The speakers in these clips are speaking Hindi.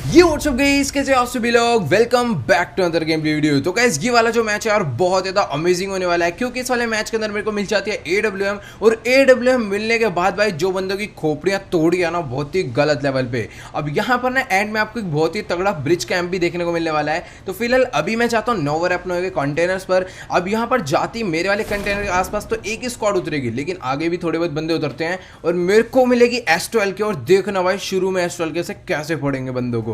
ये व्हाट्सअप गाइस, कैसे आप सभी लोग। Welcome back to other game video. तो गाइस ये वाला जो मैच है यार बहुत ज्यादा अमेजिंग होने वाला है, क्योंकि इस वाले मैच के अंदर मेरे को मिल जाती है AWM। और AWM मिलने के बाद भाई जो बंदों की खोपड़ियां तोड़ी है ना, बहुत ही गलत लेवल पे। अब यहाँ पर ना एंड में आपको एक बहुत ही तगड़ा ब्रिज कैंप भी देखने को मिलने वाला है। तो फिलहाल अभी मैं चाहता हूँ नोवर अपने कंटेनर्स पर। अब यहाँ पर जाती मेरे वाले कंटेनर के आसपास तो एक ही स्क्वाड उतरेगी, लेकिन आगे भी थोड़े बहुत बंदे उतरते हैं और मेरे को मिलेगी S12 के। और देखना भाई शुरू में S12 के से कैसे फोड़ेंगे बंदों को।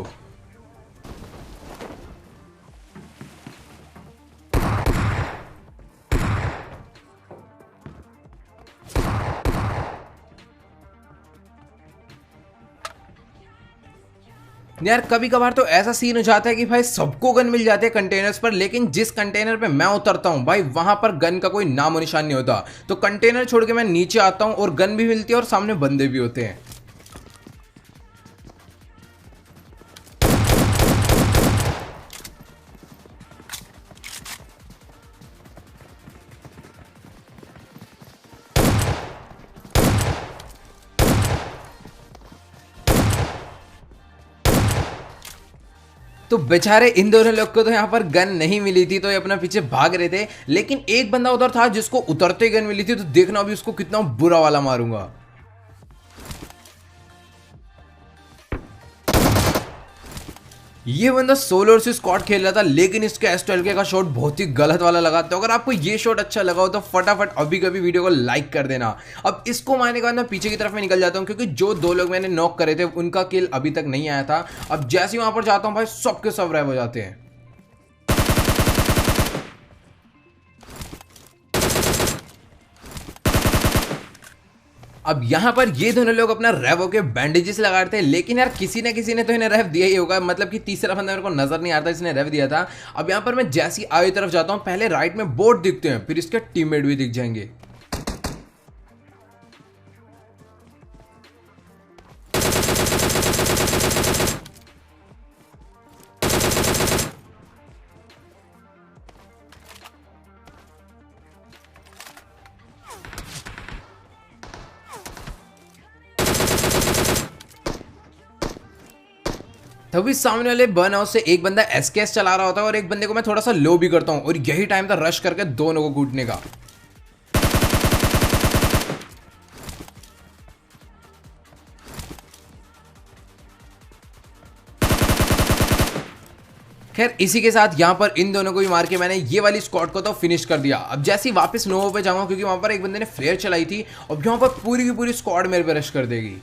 यार कभी कभार तो ऐसा सीन हो जाता है कि भाई सबको गन मिल जाते हैं कंटेनर्स पर, लेकिन जिस कंटेनर पे मैं उतरता हूँ भाई वहां पर गन का कोई नामो निशान नहीं होता। तो कंटेनर छोड़ के मैं नीचे आता हूँ और गन भी मिलती है और सामने बंदे भी होते हैं। तो बेचारे इन दोनों लोग को तो यहाँ पर गन नहीं मिली थी, तो ये अपना पीछे भाग रहे थे। लेकिन एक बंदा उधर था जिसको उतरते गन मिली थी, तो देखना अभी उसको कितना बुरा वाला मारूंगा। ये बंदा सोलो से स्क्वाड खेल रहा था, लेकिन इसके S12 का शॉट बहुत ही गलत वाला लगा। तो अगर आपको ये शॉट अच्छा लगा हो तो फटाफट अभी कभी वीडियो को लाइक कर देना। अब इसको मारने के बाद मैं पीछे की तरफ में निकल जाता हूँ, क्योंकि जो दो लोग मैंने नॉक करे थे उनका किल अभी तक नहीं आया था। अब जैसे ही वहां पर जाता हूँ भाई सबके सब रैव हो जाते हैं। अब यहाँ पर ये दोनों लोग अपना रेव के बैंडेजेस लगा रहे थे, लेकिन यार किसी ना किसी ने तो इन्हें रेव दिया ही होगा। मतलब कि तीसरा बंदा मेरे को नजर नहीं आता इसने रेव दिया था। अब यहाँ पर मैं जैसी आगे तरफ जाता हूँ, पहले राइट में बोट दिखते हैं, फिर इसके टीममेट भी दिख जाएंगे। तभी सामने वाले बर्न हाउस से एक बंदा SKS चला रहा होता है और एक बंदे को मैं थोड़ा सा लो भी करता हूँ, और यही टाइम था रश करके दोनों को कूटने का। खैर इसी के साथ यहाँ पर इन दोनों को भी मार के मैंने ये वाली स्क्वाड को तो फिनिश कर दिया। अब जैसे ही वापस नोवो पे जाऊंगा, क्योंकि वहां पर एक बंदे ने फ्लेयर चलाई थी, और यहाँ पर पूरी की पूरी स्क्वाड मेरे पे रश कर देगी।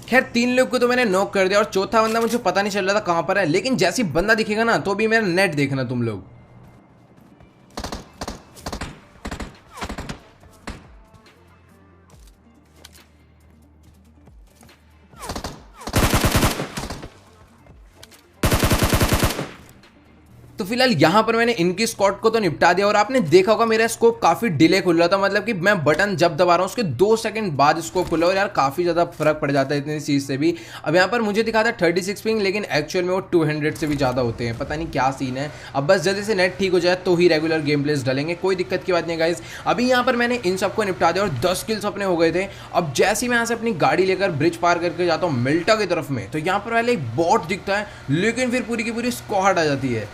खैर तीन लोग को तो मैंने नॉक कर दिया, और चौथा बंदा मुझे पता नहीं चल रहा था कहां पर है। लेकिन जैसे ही बंदा दिखेगा ना, तो भी मेरा नेट देखना तुम लोग। तो फिलहाल यहाँ पर मैंने इनकी स्क्वाड को तो निपटा दिया, और आपने देखा होगा मेरा स्कोप काफी डिले खुल रहा था। मतलब कि मैं बटन जब दबा रहा हूँ उसके 2 सेकंड बाद स्कोप खुला, और यार काफी ज्यादा फर्क पड़ जाता है इतनी चीज से भी। अब यहाँ पर मुझे दिखा था 36 पिंग, लेकिन एक्चुअल में वो 200 से भी ज्यादा होते हैं। पता नहीं क्या सीन है। अब बस जल्दी से नेट ठीक हो जाए तो ही रेगुलर गेम प्लेस डालेंगे, कोई दिक्कत की बात नहीं गाइज। अभी यहाँ पर मैंने इन सबको निपटा दिया और 10 किल्स अपने हो गए थे। अब जैसे ही मैं यहाँ से अपनी गाड़ी लेकर ब्रिज पार करके जाता हूँ मिल्टा की तरफ में, तो यहाँ पर पहले एक बॉट दिखता है, लेकिन फिर पूरी की पूरी स्क्वाड आ जाती है।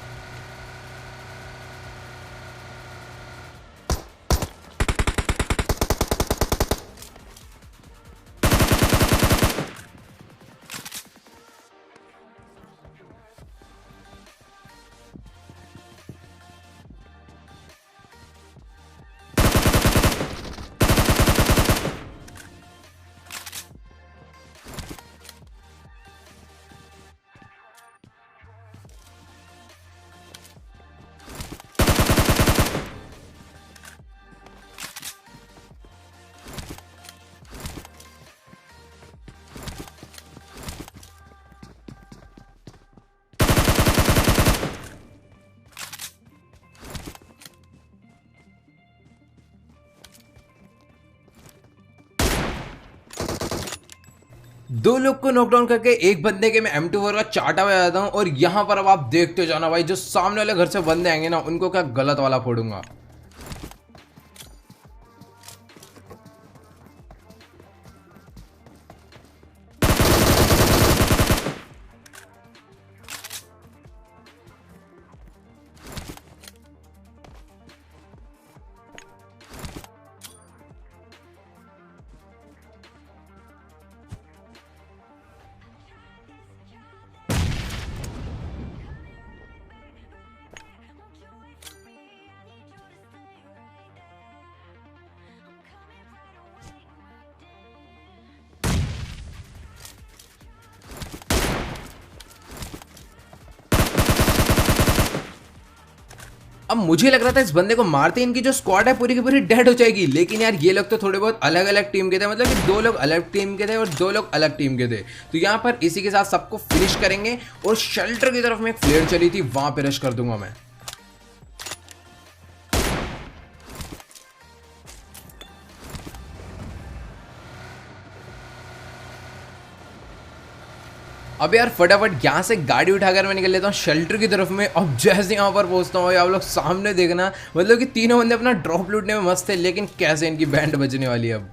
दो लोग को नॉकडाउन करके एक बंदे के मैं M24 का चाटा बजा जाता हूँ। और यहाँ पर अब आप देखते जाना भाई, जो सामने वाले घर से बंदे आएंगे ना, उनको क्या गलत वाला फोड़ूंगा। अब मुझे लग रहा था इस बंदे को मारते इनकी जो स्क्वाड है पूरी की पूरी डेड हो जाएगी, लेकिन यार ये लोग तो थोड़े बहुत अलग अलग टीम के थे, मतलब कि दो लोग अलग टीम के थे और दो लोग अलग टीम के थे। तो यहाँ पर इसी के साथ सबको फिनिश करेंगे और शेल्टर की तरफ में एक फ्लेयर चली थी, वहां पे रश कर दूंगा मैं। अब यार फटाफट यहाँ से गाड़ी उठाकर मैं निकल लेता हूँ शेल्टर की तरफ में। अब जैसे यहाँ पर पहुंचता हूँ आप लोग सामने देखना, मतलब कि तीनों बंदे अपना ड्रॉप लूटने में मस्त थे, लेकिन कैसे इनकी बैंड बजने वाली है अब।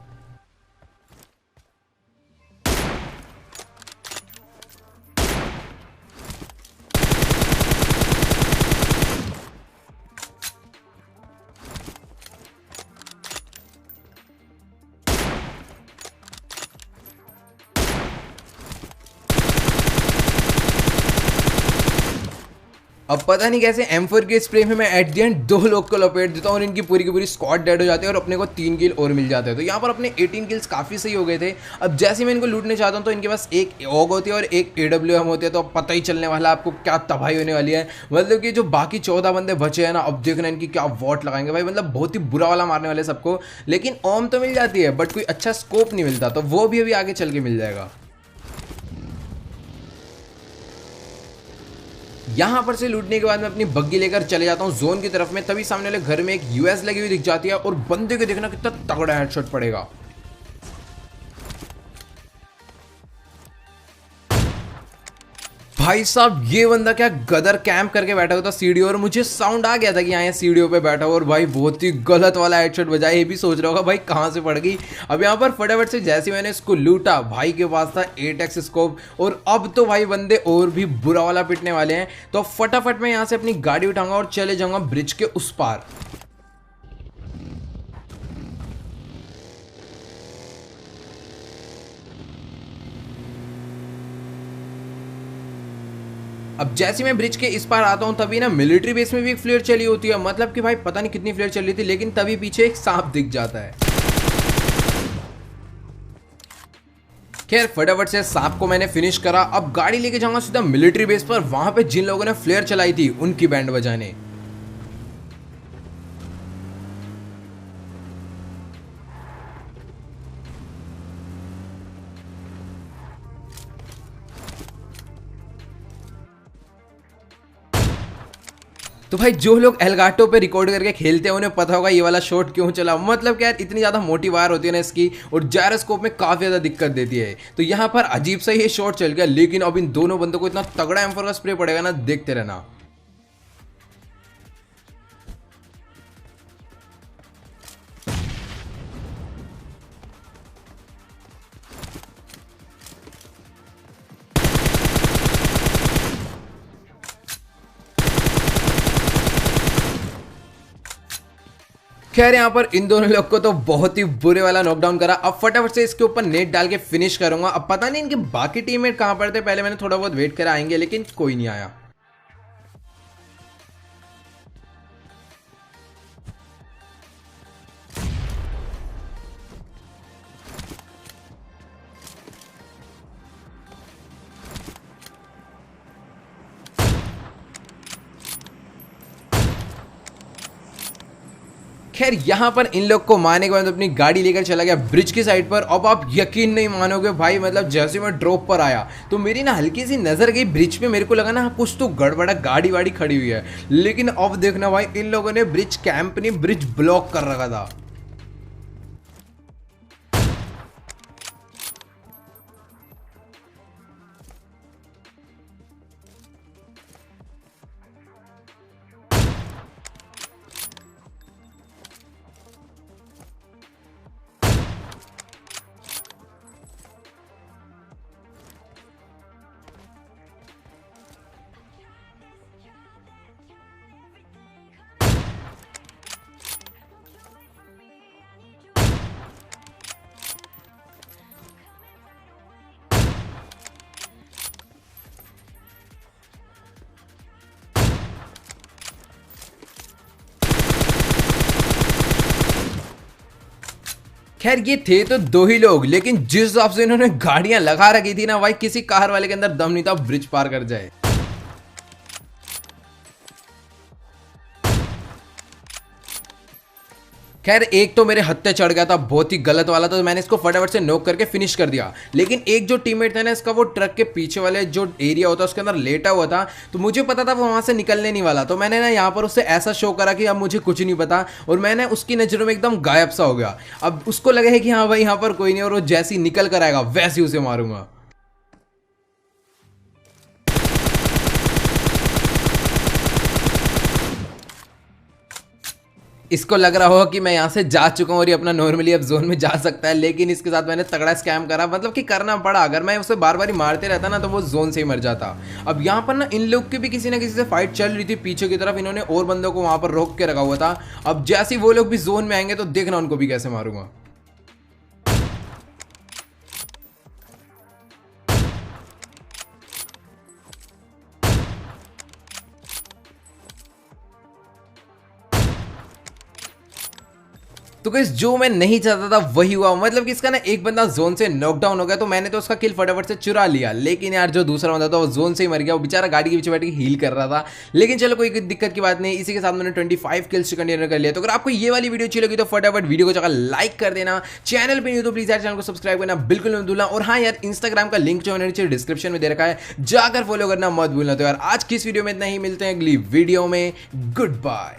अब पता नहीं कैसे M4 के स्प्रे में मैं एट द एंड दो लोग को लपेट देता हूँ और इनकी पूरी की पूरी स्क्वाड डेड हो जाती है और अपने को 3 किल और मिल जाते हैं। तो यहाँ पर अपने 18 किल्स काफ़ी सही हो गए थे। अब जैसे मैं इनको लूटने चाहता हूँ तो इनके पास एक ऑग होती है और एक AWM होती है, तो अब पता ही चलने वाला आपको क्या तबाही होने वाली है। मतलब कि जो बाकी 14 बंदे बचे हैं ना, अब देखना इनकी क्या वॉट लगाएंगे भाई, मतलब बहुत ही बुरा वाला मारने वाले सबको। लेकिन ओम तो मिल जाती है बट कोई अच्छा स्कोप नहीं मिलता, तो वो भी अभी आगे चल के मिल जाएगा। यहां पर से लूटने के बाद मैं अपनी बग्गी लेकर चले जाता हूं जोन की तरफ में। तभी सामने वाले घर में एक US लगी हुई दिख जाती है और बंदे को देखना कितना तगड़ा हेडशॉट पड़ेगा। भाई साहब ये बंदा क्या गदर कैंप करके बैठा हुआ था सीढ़ी, और मुझे साउंड आ गया था कि यहाँ सीढ़ियों पे बैठा हुआ, और भाई बहुत ही गलत वाला हेडशॉट बजाया। ये भी सोच रहा होगा भाई कहाँ से पड़ गई। अब यहाँ पर फटाफट से जैसे मैंने इसको लूटा, भाई के पास था 8x स्कोप, और अब तो भाई बंदे और भी बुरा वाला पिटने वाले हैं। तो फटाफट मैं यहाँ से अपनी गाड़ी उठाऊंगा और चले जाऊंगा ब्रिज के उस पार। अब जैसे मैं ब्रिज के इस पार आता हूं तभी ना मिलिट्री बेस में भी एक फ्लेयर चली होती है, मतलब कि भाई पता नहीं कितनी फ्लेयर चल रही थी, लेकिन तभी पीछे एक सांप दिख जाता है। खैर फटाफट से सांप को मैंने फिनिश करा। अब गाड़ी लेके जाऊंगा सीधा मिलिट्री बेस पर, वहां पे जिन लोगों ने फ्लेयर चलाई थी उनकी बैंड बजाने। तो भाई जो लोग एलगाटो पे रिकॉर्ड करके खेलते हैं उन्हें पता होगा ये वाला शॉट क्यों चला। मतलब क्या यार, इतनी ज़्यादा मोटी वायर होती है ना इसकी, और जायरोस्कोप में काफ़ी ज़्यादा दिक्कत देती है। तो यहाँ पर अजीब सा ये शॉट चल गया, लेकिन अब इन दोनों बंदों को इतना तगड़ा M4 का स्प्रे पड़ेगा ना, देखते रहना। खैर यहाँ पर इन दोनों लोग को तो बहुत ही बुरे वाला नॉकडाउन करा। अब फटाफट से इसके ऊपर नेट डाल के फिनिश करूंगा। अब पता नहीं इनके बाकी टीममेट कहां पर थे, पहले मैंने थोड़ा बहुत वेट करा आएंगे, लेकिन कोई नहीं आया। खैर यहाँ पर इन लोग को मारने के बाद अपनी गाड़ी लेकर चला गया ब्रिज की साइड पर। अब आप यकीन नहीं मानोगे भाई, मतलब जैसे मैं ड्रॉप पर आया तो मेरी ना हल्की सी नजर गई ब्रिज पे, मेरे को लगा ना कुछ तो गड़बड़ा, गाड़ी वाड़ी खड़ी हुई है। लेकिन अब देखना भाई, इन लोगों ने ब्रिज कैंप नहीं, ब्रिज ब्लॉक कर रखा था। खैर ये थे तो दो ही लोग, लेकिन जिस हिसाब से इन्होंने गाड़ियां लगा रखी थी ना भाई, किसी कार वाले के अंदर दम नहीं था ब्रिज पार कर जाए। खैर एक तो मेरे हत्थे चढ़ गया था, बहुत ही गलत वाला, तो मैंने इसको फटाफट से नॉक करके फिनिश कर दिया। लेकिन एक जो टीममेट था ना इसका, वो ट्रक के पीछे वाले जो एरिया होता है उसके अंदर लेटा हुआ था, तो मुझे पता था वो वहां से निकलने नहीं वाला, तो मैंने ना यहाँ पर उससे ऐसा शो करा कि अब मुझे कुछ नहीं पता, और मैंने उसकी नजरों में एकदम गायब सा हो गया। अब उसको लगे है कि हाँ भाई यहाँ पर कोई नहीं, और वो जैसे ही निकल कर आएगा वैसे ही उसे मारूंगा। इसको लग रहा होगा कि मैं यहाँ से जा चुका हूँ और ये अपना नॉर्मली अब जोन में जा सकता है, लेकिन इसके साथ मैंने तगड़ा स्कैम करा, मतलब कि करना पड़ा। अगर मैं उसे बार बार ही मारते रहता ना तो वो जोन से ही मर जाता। अब यहाँ पर ना इन लोग की भी किसी ना किसी से फाइट चल रही थी पीछे की तरफ, इन्होंने और बंदों को वहाँ पर रोक के रखा हुआ था। अब जैसे ही वो लोग भी जोन में आएंगे तो देखना उनको भी कैसे मारूंगा। तो गाइस जो मैं नहीं चाहता था वही हुआ, मतलब कि इसका ना एक बंदा जोन से नॉकडाउन हो गया, तो मैंने तो उसका किल फटाफट से चुरा लिया। लेकिन यार जो दूसरा बंदा था वो जोन से ही मर गया, वो बेचारा गाड़ी के पीछे बैठ के हील कर रहा था। लेकिन चलो कोई दिक्कत की बात नहीं, इसी के साथ मैंने 25 किल्स कंटिन्यू कर लिया। तो अगर आपको ये वाली वीडियो अच्छी लगी तो फटाफट वीडियो को जाकर लाइक कर देना, चैनल पे नहीं तो प्लीज यार चैनल को सब्सक्राइब करना बिल्कुल मत भूलना। और हाँ यार इंस्टाग्राम का लिंक जो मैंने नीचे डिस्क्रिप्शन में दे रखा है, जाकर फॉलो करना मत भूलना। तो यार आज की इस वीडियो में इतना ही, मिलते हैं अगली वीडियो में, गुड बाय।